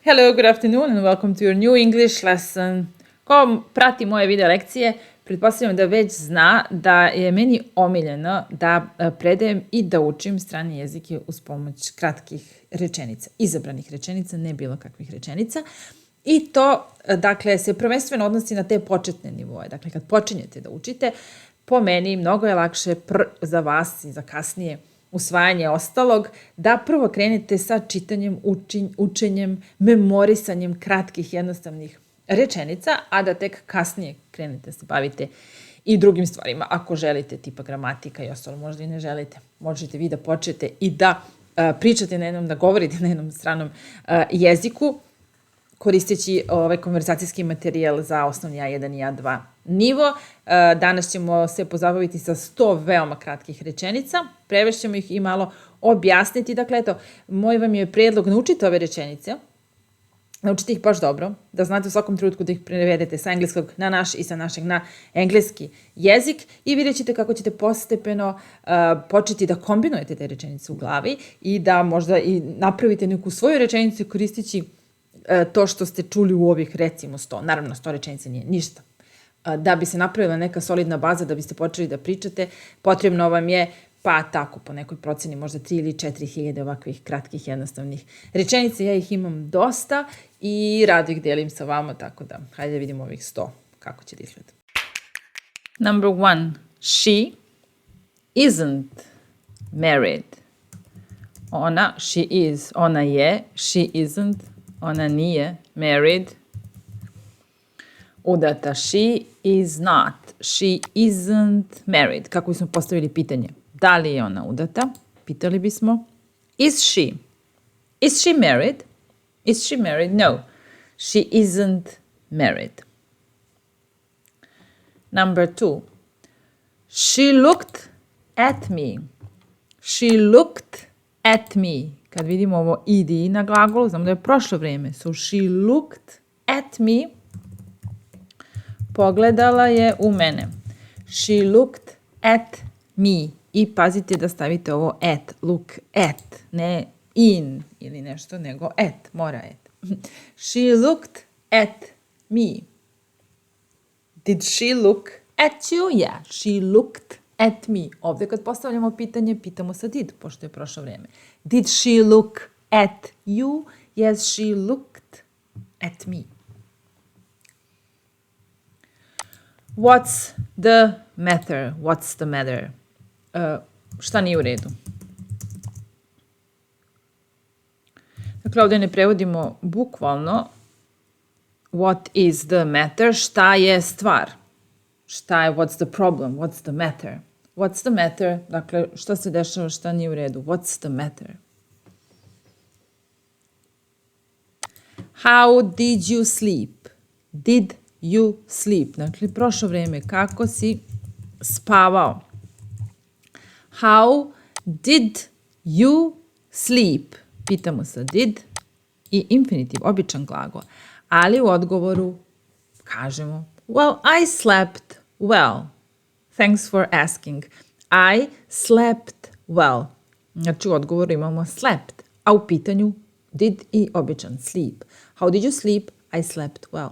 Hello, good afternoon and welcome to your new English lesson. Ko prati moje video lekcije, pretpostavljam da već zna da je meni omiljeno da predajem i da učim strane jezike uz pomoć kratkih rečenica, izabranih rečenica, ne bilo kakvih rečenica. I to, dakle, se prvenstveno odnosi na te početne nivoje. Dakle, kad počinjete da učite, po meni mnogo je lakše za vas i za kasnije usvajanje ostalog, da prvo krenete sa čitanjem, učenjem, memorisanjem kratkih, jednostavnih rečenica, a da tek kasnije krenete se bavite i drugim stvarima. Ako želite, tipa gramatika i ostalo, možda i ne želite. Možete vi da počnete i da pričate na jednom, da govorite na jednom stranom jeziku, koristeći ovaj konversacijski materijal za osnovni A1 i A2 nivo. Danas ćemo se pozabaviti sa 100 veoma kratkih rečenica. Prevešćemo ih i malo objasniti. Dakle, eto, moj vam je predlog, naučite ove rečenice. Naučite ih baš dobro, da znate u svakom trenutku da ih prevedete sa engleskog na naš i sa našeg na engleski jezik i vidjet ćete kako ćete postepeno početi da kombinujete te rečenice u glavi i da možda i napravite neku svoju rečenicu koristeći to što ste čuli u ovih, recimo, 100. Naravno, 100 rečenica nije ništa. Da bi se napravila neka solidna baza, da biste počeli da pričate, potrebno vam je, pa tako, po nekoj proceni, možda 3 ili 4 hiljade ovakvih kratkih, jednostavnih rečenica. Ja ih imam dosta i rado ih delim sa vama, tako da, hajde da vidimo ovih 100, kako će da izgleda. Number 1. She isn't married. Ona, she is, ona je, she isn't, ona nije married. Udata, she is not, she isn't married. Kako bismo postavili pitanje? Da li je ona udata? Pitali bismo, is she? Is she married? Is she married? No, she isn't married. Number 2. She looked at me. She looked at me. Kad vidimo ovo ed na glagolu, znamo da je prošlo vreme. So she looked at me. Pogledala je u mene. She looked at me. I pazite da stavite ovo at, look at, ne in ili nešto, nego at, mora at. She looked at me. Did she look at you? Yeah, she looked at me. Ovdje kad postavljamo pitanje, pitamo sa did, pošto je prošlo vreme. Did she look at you? Yes, she looked at me. What's the matter? What's the matter? Šta nije u redu? Dakle, ovdje ne prevodimo bukvalno what is the matter, šta je stvar. Šta je, what's the problem, what's the matter. What's the matter, dakle, šta se dešava, šta nije u redu. What's the matter? How did you sleep? Did you sleep? Dakle, prošlo vreme, kako si spavao? How did you sleep? Pitamo sa did i infinitiv, običan glagol. Ali u odgovoru kažemo, well, I slept well. Thanks for asking. I slept well. Znači u odgovoru imamo slept, a u pitanju did i običan sleep. How did you sleep? I slept well.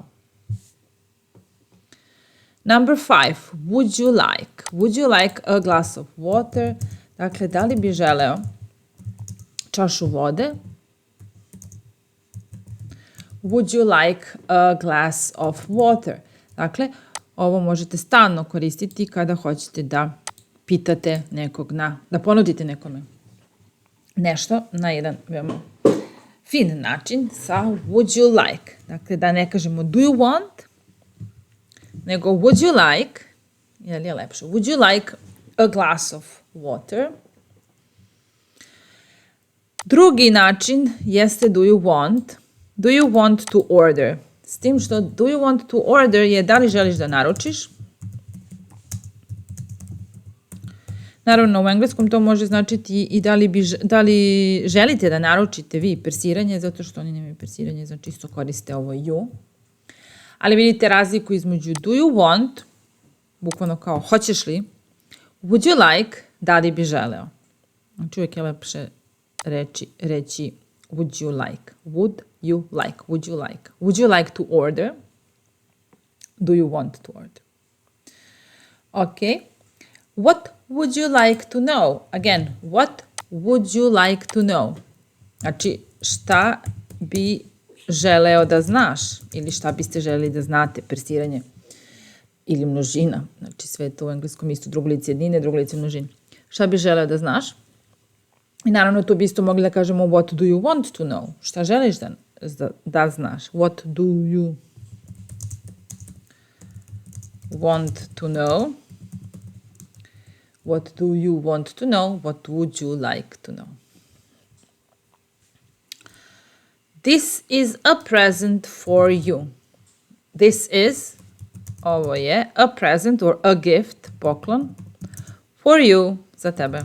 Number 5. Would you like? Would you like a glass of water? Dakle, da li bi želeo čašu vode? Would you like a glass of water? Dakle, ovo možete stalno koristiti kada hoćete da pitate nekog da ponudite nekome nešto na jedan veoma fin način sa would you like. Dakle, da ne kažemo do you want, nego would you like, je li je lepše? Would you like a glass of water? Drugi način jeste do you want. Do you want to order? S tim što do you want to order je da li želiš da naručiš. Naravno, u engleskom to može značiti i da li želite da naručite vi persiranje, zato što oni nemaju persiranje, znači isto koriste ovo you. Ali vidite razliku između do you want, bukvalno kao hoćeš li, would you like, da li bi želeo. Znači uvijek je lepše reći would you like. Would you like? Would you like? Would you like to order? Do you want to order? Okay. What would you like to know? Again, what would you like to know? Znači, šta bi želeo da znaš ili šta biste želeli da znate, persiranje ili množina. Znači, sve to u engleskom isto, drugo lice jednine, drugo lice množine. Šta bi želeo da znaš? I naravno, tu bi isto mogli da kažemo what do you want to know? Šta želiš da znaš? What do you want to know? What do you want to know? What would you like to know? This is a present for you. This is, ovo je, a present or a gift, poklon, for you, za tebe.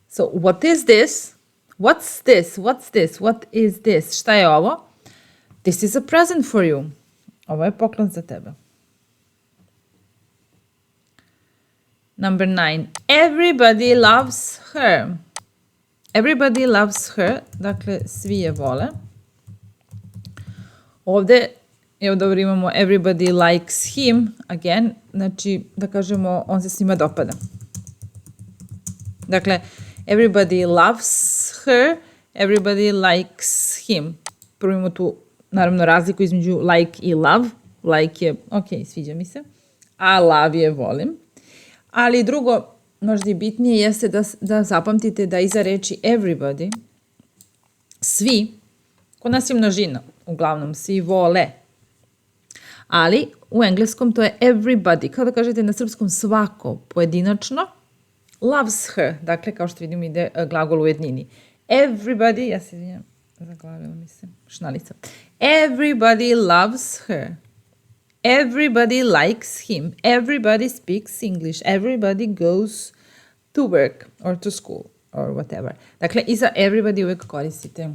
So, what is this? What's this? What's this? What is this? Šta je ovo? This is a present for you. Ovo je poklon za tebe. Number 9. Everybody loves her. Everybody loves her. Dakle, svi je vole. Ovde, evo dobro, imamo everybody likes him. Again, znači, da kažemo, on se svima dopada. Dakle, everybody loves her. Everybody likes him. Prvo imamo tu, naravno, razliku između like i love. Like je, ok, sviđa mi se. A love je volim. Ali drugo, možda i bitnije, jeste da zapamtite da iza reči everybody, svi, kod nas je množina, uglavnom svi vole. Ali u engleskom to je everybody, kao da kažete na srpskom svako, pojedinačno, loves her, dakle kao što vidimo ide glagol u jednini. Everybody, ja se izvinjam, zaglavila mi se šnalica. Everybody loves her. Everybody likes him. Everybody speaks English. Everybody goes to work or to school or whatever. Dakle, iza everybody uvek koristite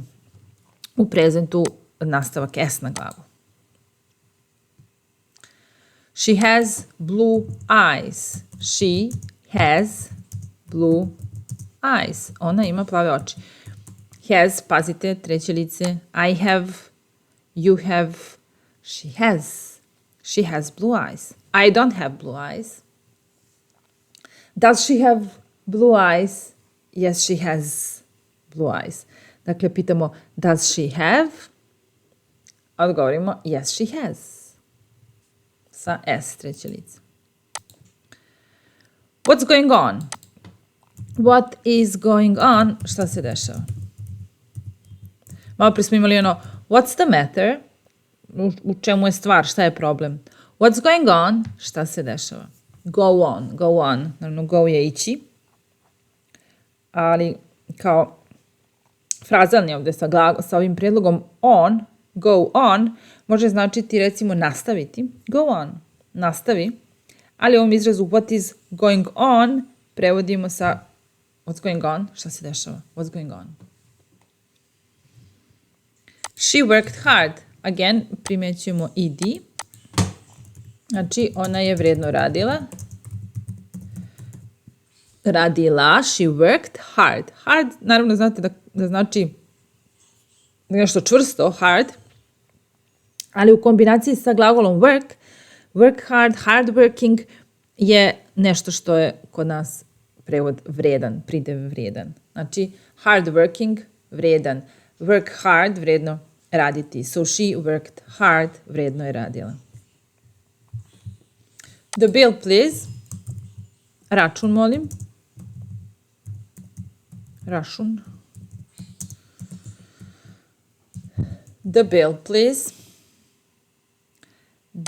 u prezentu nastavak S na glavu. She has blue eyes. She has blue eyes. Ona ima plave oči. Has, pazite, treće lice. I have, you have, she has. She has blue eyes. I don't have blue eyes. Does she have blue eyes? Yes, she has blue eyes. Dakle, pitamo, does she have? Odgovorimo, yes, she has. Sa S, treće lice. What's going on? What is going on? Šta se dešava? Malo prije smo imali ono, what's the matter? U čemu je stvar, šta je problem? What's going on? Šta se dešava? Go on, go on. Naravno, go je ići. Ali kao frazalni ovdje sa ovim prijedlogom on, go on, može značiti recimo nastaviti. Go on, nastavi. Ali u ovom izrazu what is going on prevodimo sa what's going on, šta se dešava? What's going on? She worked hard. Again, primjećujemo ed. Znači, ona je vredno radila. Radila, she worked hard. Hard, naravno, znate da znači nešto čvrsto, hard. Ali u kombinaciji sa glagolom work hard, hard working je nešto što je kod nas prevod vredan, pridev vredan. Znači, hard working, vredan. Work hard, vredno raditi. So she worked hard, vredno je radila. The bill, please. Račun, molim. Račun. The bill, please.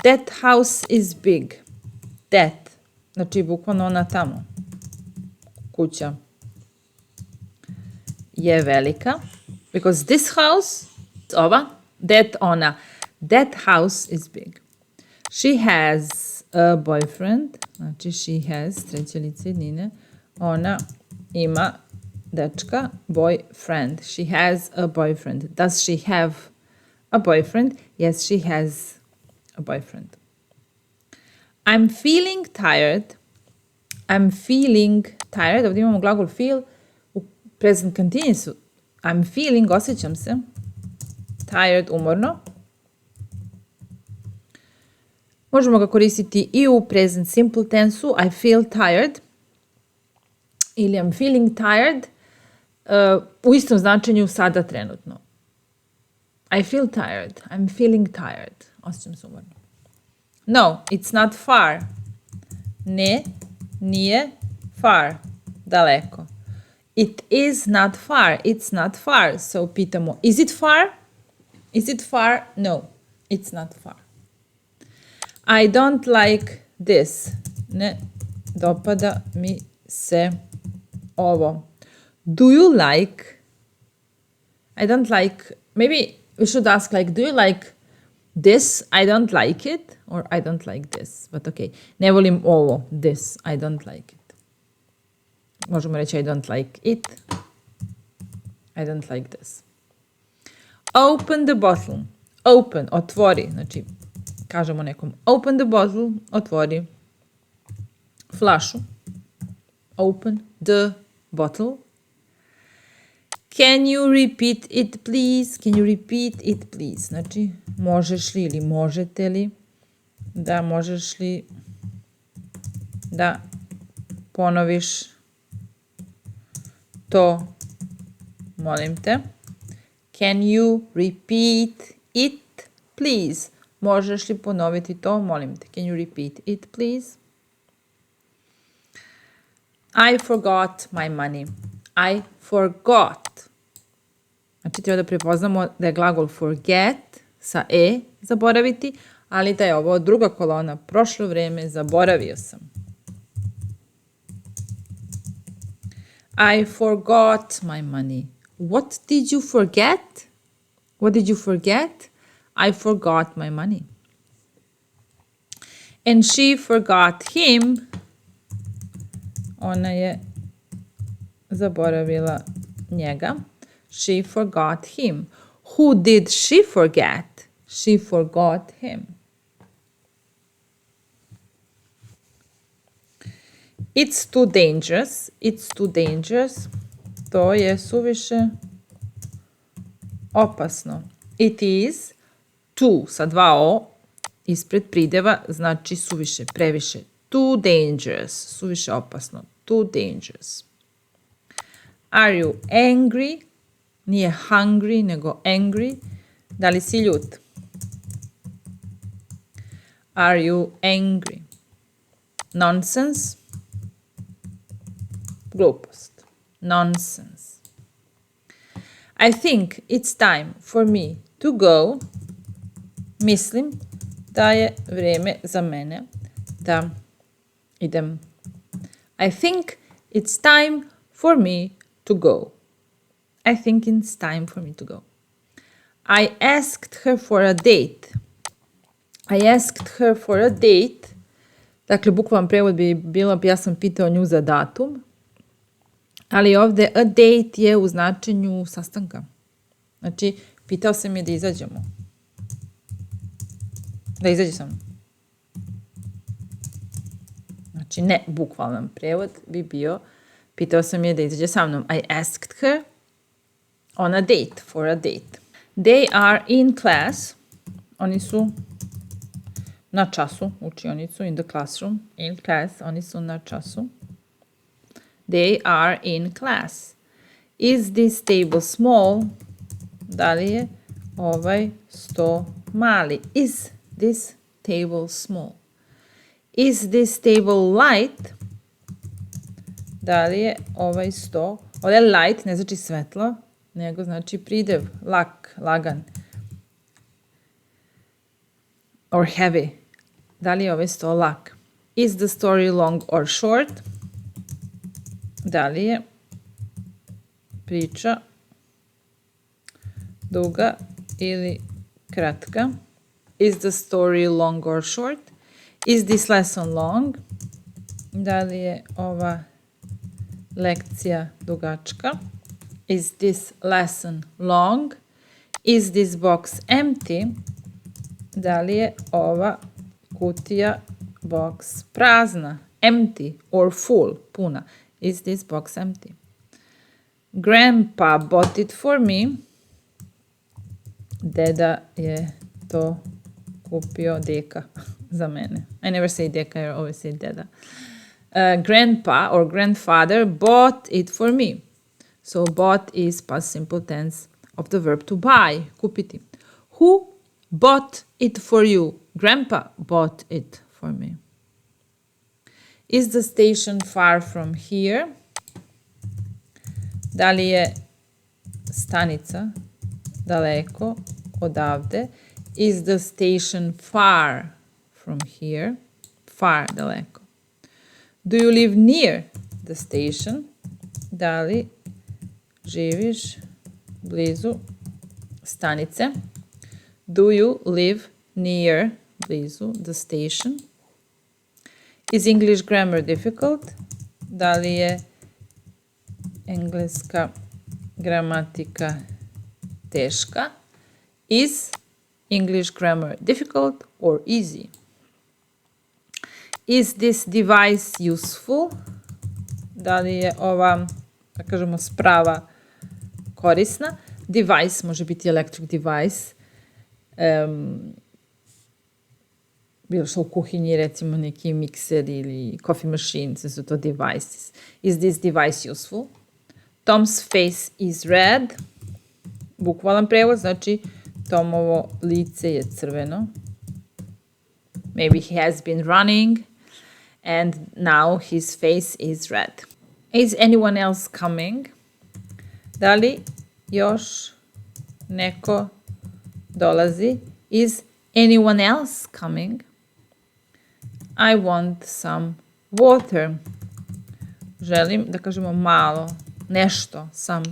That house is big. That. Znači, bukvalno ona tamo. Kuća je velika. Because this house, ova, that ona. That house is big. She has a boyfriend. Znači, she has, treće lice jednine. Ona ima dečka, boyfriend. She has a boyfriend. Does she have a boyfriend? Yes, she has a boyfriend. I'm feeling tired. I'm feeling tired. Ovdje imamo glagol feel u present continuousu. I'm feeling, osjećam se. tired, umorno. Možemo ga koristiti i u present simple tensu, I feel tired ili I'm feeling tired, u istom značenju sada trenutno. I feel tired, I'm feeling tired, osjećam se umorno. No, it's not far. Ne, nije far, daleko. It is not far, it's not far. So pitamo, is it far? Is it far? No, it's not far. I don't like this. Ne dopada mi se ovo. Do you like? I don't like, maybe we should ask like, do you like this? I don't like it. Or I don't like this. But okay. Ne volim ovo. This. I don't like it. Možemo reći I don't like it. I don't like this. Open the bottle. Open. Otvori. Znači, kažemo nekom open the bottle. Otvori flašu. Open the bottle. Can you repeat it please? Can you repeat it please? Znači, možeš li ili možete li da možeš li da ponoviš to, molim te. Can you repeat it please? Možeš li ponoviti to, molim te. Can you repeat it please? I forgot my money. I forgot. Znači, treba da prepoznamo da je glagol forget sa e, zaboraviti, ali da je ovo druga kolona, prošlo vreme, zaboravio sam. I forgot my money. What did you forget? What did you forget? I forgot my money. And she forgot him. Ona je zaboravila njega. She forgot him. Who did she forget? She forgot him. It's too dangerous. It's too dangerous. To je suviše opasno. It is too sa dva o ispred prideva znači suviše, previše. Too dangerous. Suviše opasno. Too dangerous. Are you angry? Nije hungry, nego angry. Da li si ljut? Are you angry? Nonsense. Glupost. Nonsense. I think it's time for me to go. Mislim da je vrijeme za mene da idem. I think it's time for me to go. I think it's time for me to go. I asked her for a date. I asked her for a date. Dakle, bukvalan prevod bi bilo, ja sam pitao nju za datum. Ali ovdje a date je u značenju sastanka. Znači, pitao sam je da izađemo. Da izađe sa mnom. Znači, ne bukvalan prevod bi bio, pitao sam je da izađe sa mnom. I asked her on a date, for a date. They are in class. Oni su na času, učionicu, in the classroom. In class, oni su na času. They are in class. Is this table small? Da li je ovaj sto mali? Is this table small? Is this table light? Da li je ovaj sto? Ovdje light ne znači svetlo, nego znači pridev, lak, lagan. Or heavy. Da li je ovaj sto lak? Is the story long or short? Da li je priča duga ili kratka? Is the story long or short? Is this lesson long? Da li je ova lekcija dugačka? Is this lesson long? Is this box empty? Da li je ova kutija box prazna? Empty or full, puna. Is this box empty? Grandpa bought it for me. Deda je to kupio deka za mene. I never say deka, I always say deda. Grandpa or grandfather bought it for me. So bought is past simple tense of the verb to buy, kupiti. Who bought it for you? Grandpa bought it for me. Is the station far from here? Da li je stanica daleko odavde? Is the station far from here? Far, daleko. Do you live near the station? Da li živiš blizu stanice? Do you live near, blizu, the station? Is English grammar difficult? Da li je engleska gramatika teška? Is English grammar difficult or easy? Is this device useful? Da li je ova, da kažemo, sprava korisna? Device može biti electric device. Bilo što u kuhinji, recimo neki mikser ili coffee machine, sve su to devices. Is this device useful? Tom's face is red. Bukvalan prevod, znači Tomovo lice je crveno. Maybe he has been running and now his face is red. Is anyone else coming? Da li još neko dolazi? Is anyone else coming? I want some water. Želim da kažemo malo, nešto, some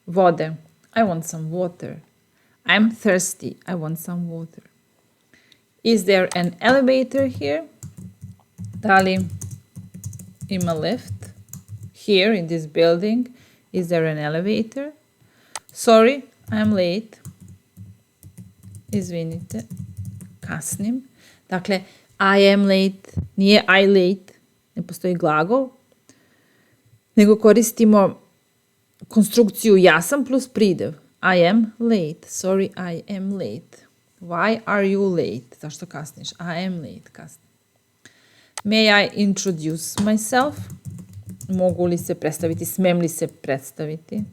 vode. I want some water. I'm thirsty. I want some water. Is there an elevator here? Da li ima lift? Here in this building, is there an elevator? Sorry, I'm late. Izvinite, kasnim. Dakle, I am late, nije I late, ne postoji glagol, nego koristimo konstrukciju ja sam plus pridev. I am late. Sorry, I am late. Why are you late? Zašto kasniš? I am late, kasnim. May I introduce myself? Mogu li se predstaviti? Smem li se predstaviti?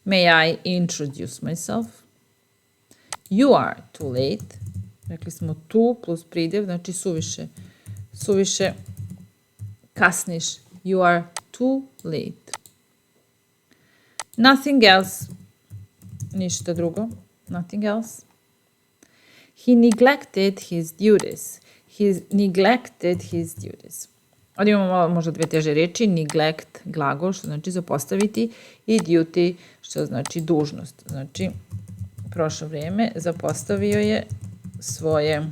May I introduce myself? You are too late. Rekli smo too plus pridev, znači suviše. Suviše kasniš. You are too late. Nothing else. Ništa drugo. Nothing else. He neglected his duties. He neglected his duties. Ovdje imamo malo možda dve teže reči. Neglect, glagol, što znači zapostaviti, i duty, što znači dužnost. Znači, prošlo vrijeme, zapostavio je svoje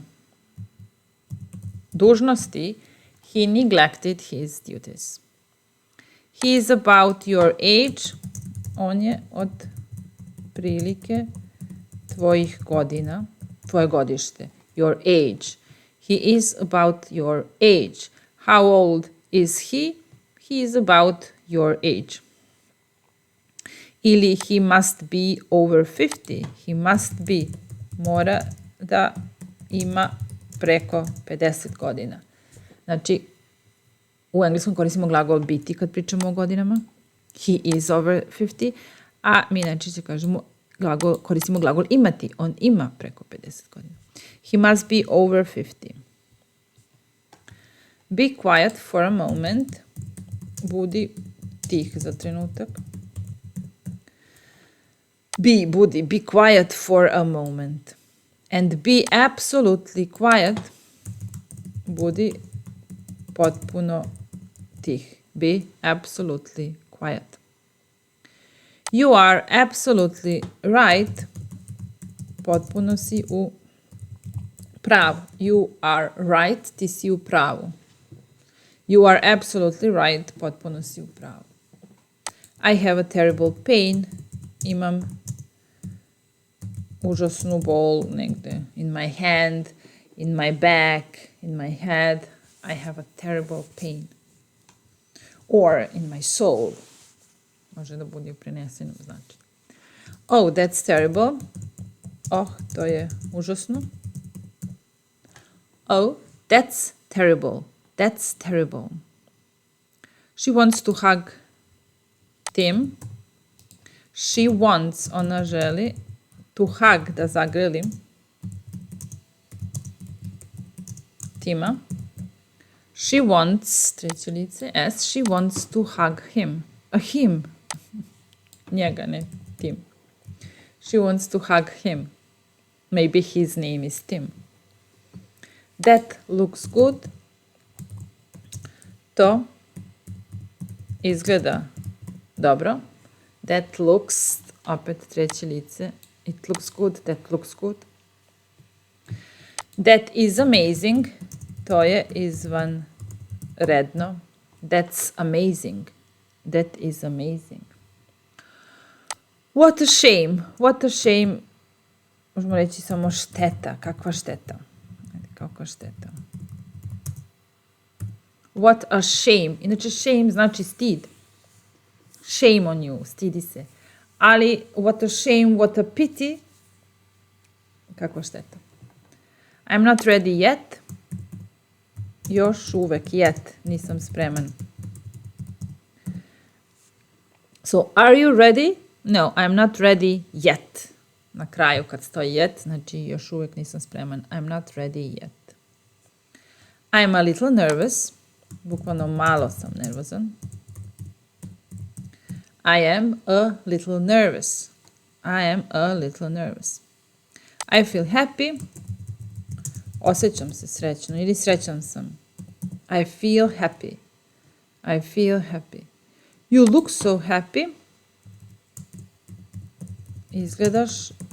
dužnosti. He neglected his duties. He is about your age. On je od prilike tvojih godina, tvoje godište. Your age. He is about your age. How old is he? He is about your age. Ili he must be over 50. He must be. Mora da ima preko 50 godina. Znači, u engleskom koristimo glagol biti kad pričamo o godinama. He is over 50. A mi najčešće kažemo koristimo glagol imati. On ima preko 50 godina. He must be over 50. Be quiet for a moment. Budi tih za trenutak. Budi, be quiet for a moment. And be absolutely quiet. Budi potpuno tih. Be absolutely quiet. You are absolutely right. Potpuno si u pravu. You are right. Ti si u pravu. You are absolutely right. Potpuno si u pravu. I have a terrible pain. Imam užasnu bol negde. In my hand, in my back, in my head. I have a terrible pain. Or in my soul. Može da bude u prenesenom značenju. Oh, that's terrible. Oh, to je užasno. Oh, that's terrible. That's terrible. She wants to hug Tim. She wants, ona želi, to hug, da zagrli Tima. She wants, treće lice, S, she wants to hug him. Him. Njega, ne Tim. She wants to hug him. Maybe his name is Tim. That looks good. To izgleda dobro. That looks, opet treće lice. It looks good, that looks good. That is amazing. To je izvanredno. That's amazing. That is amazing. What a shame. What a shame. Možemo reći samo šteta. Kakva šteta? Kakva šteta. What a shame. Inače, shame znači stid. Shame on you. Stidi se. Ali, what a shame, what a pity. Kakva šteta. I'm not ready yet. Još uvek, yet. Nisam spreman. So, are you ready? No, I'm not ready yet. Na kraju kad stoji yet, znači još uvek nisam spreman. I'm not ready yet. I'm a little nervous. Bukvalno malo sam nervozan. I am a little nervous. I am a little nervous. I feel happy. Osjećam se srećno ili srećan sam. I feel happy. I feel happy. You look so happy. Izgledaš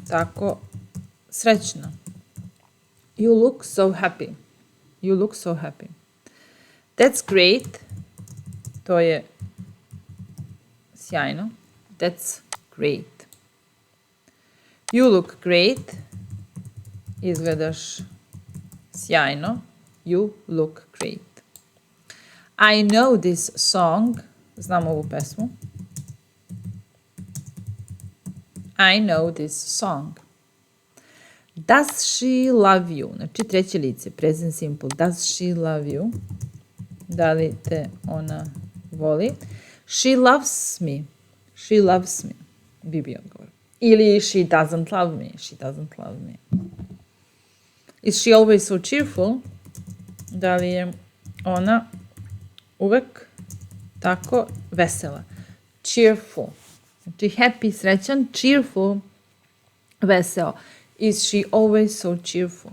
tako srećno. You look so happy. You look so happy. That's great. To je sjajno. That's great. You look great. Izgledaš sjajno. You look great. I know this song. Znam ovu pesmu. I know this song. Does she love you? Znači treće lice, present simple. Does she love you? Da li te ona voli? She loves me. She loves me. Bi bio odgovor. Ili she doesn't love me. She doesn't love me. Is she always so cheerful? Da li je ona uvek tako vesela? Cheerful. Znači happy, srećan, cheerful, veseo. Is she always so cheerful?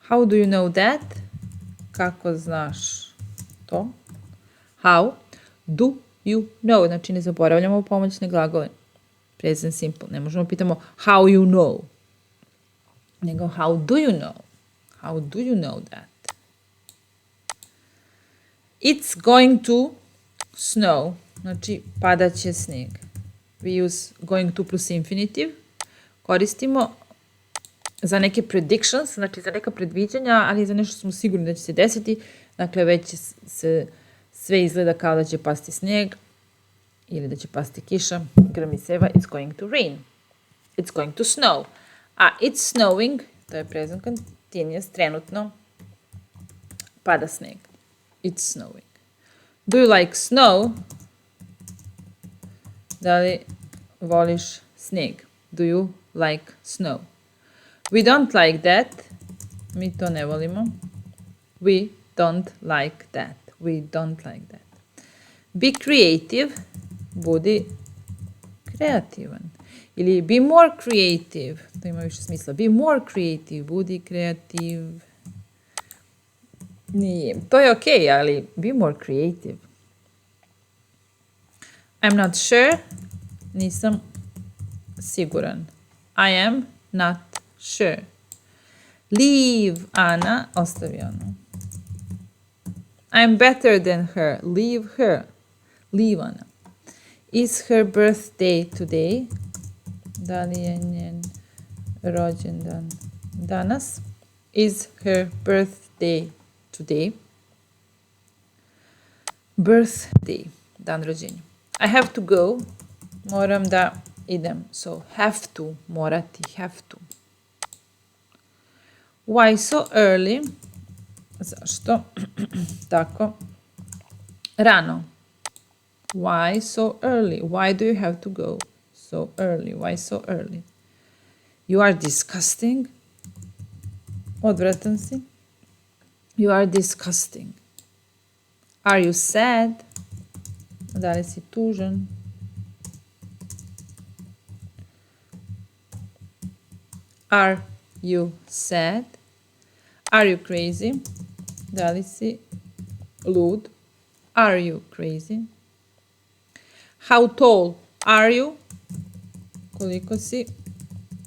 How do you know that? Kako znaš to? How do you know? Znači ne zaboravljamo pomoćne glagole. Present simple. Ne možemo pitamo how you know. Nego how do you know? How do you know that? It's going to snow. Znači padaće snijeg. We use going to plus infinitive. Koristimo za neke predictions, znači za neka predviđanja, ali za nešto smo sigurni da će se desiti. Dakle, već se sve izgleda kao da će pasti snijeg ili da će pasti kiša. Gramiseva, it's going to rain. It's going to snow. A it's snowing, to je present continuous, trenutno pada snijeg. It's snowing. Do you like snow? Da li voliš snijeg? Do you like snow? We don't like that. Mi to ne volimo. We don't like that. We don't like that. Be creative. Budi kreativan. Ili be more creative. To ima više smisla. Be more creative. Budi kreativ. Nije. To je okej, ali be more creative. I'm not sure. Nisam siguran. I am not sure. Leave Ana. Ostavi Anu. I'm better than her. Leave her. Leave Ana. Is her birthday today? Da li je njen rođendan danas? Is her birthday today? Birthday. Dan rođenja. I have to go. Moram da idem. So, have to, morati, have to. Why so early? Zašto? Tako. Rano. Why so early? Why do you have to go so early? Why so early? You are disgusting. Odvratan si. You are disgusting. Are you sad? Da li si tužan? Are you sad? Are you crazy? Da li si lud? Are you crazy? How tall are you? Koliko si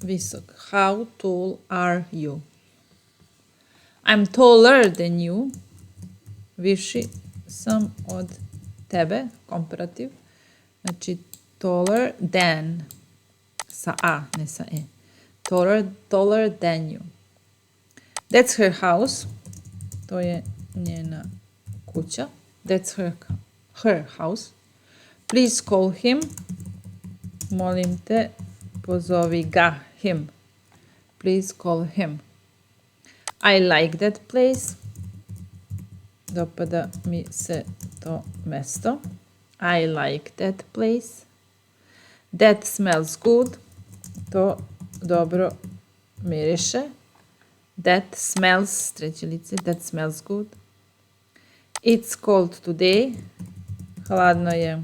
visok? How tall are you? I'm taller than you. Viši sam od tebe, komparativ. Znači, taller than. Sa a, ne sa e. Taller than you. That's her house. To je njena kuća. That's her house. Please call him. Molim te, pozovi ga, him. Please call him. I like that place. Dopada mi se to mesto. I like that place. That smells good. To dobro miriše. That smells, treće lice, that smells good. It's cold today. Hladno je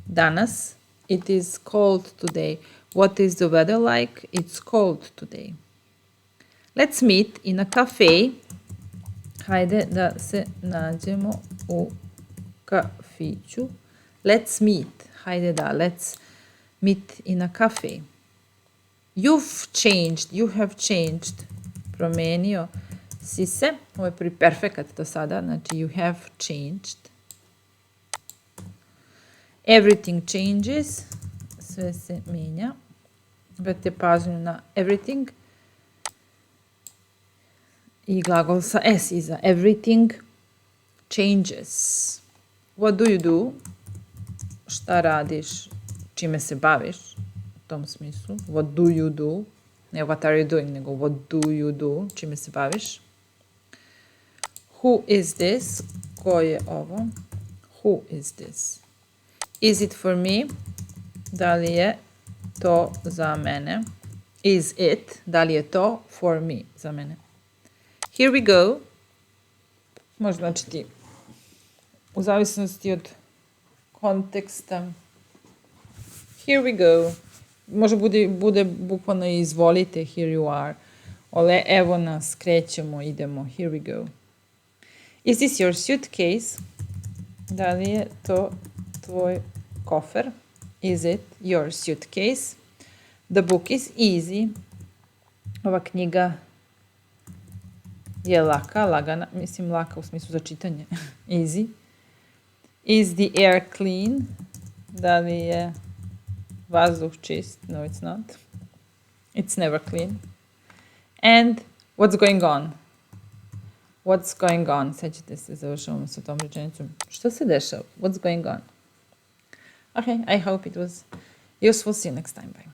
danas. It is cold today. What is the weather like? It's cold today. Let's meet in a cafe. Hajde da se nađemo u kafiću. Let's meet. Hajde da, let's meet in a cafe. You've changed. You have changed. Promenio si se. Ovo je prvi perfekat do sada. Znači, you have changed. Everything changes. Sve se mijenja. Obratite pažnju na everything. I glagol sa s iza. Everything changes. What do you do? Šta radiš? Čime se baviš? U tom smislu. What do you do? Ne what are you doing, nego what do you do? Čime se baviš? Who is this? Ko je ovo? Who is this? Is it for me? Da li je to za mene? Is it? Da li je to for me? Za mene. Here we go. Može značiti u zavisnosti od konteksta. Here we go. Može bude bukvalno izvolite, here you are. Ole, evo nas, krećemo, idemo, here we go. Is this your suitcase? Da li je to tvoj kofer? Is it your suitcase? The book is easy. Ova knjiga je laka, lagana, mislim laka u smislu za čitanje. Easy. Is the air clean? Da li je vazduh čist? No, it's not. It's never clean. And what's going on? What's going on? Sećate se, završavamo sa tom rečenicom. Što se dešava? What's going on? Okay, I hope it was useful. See you next time. Bye.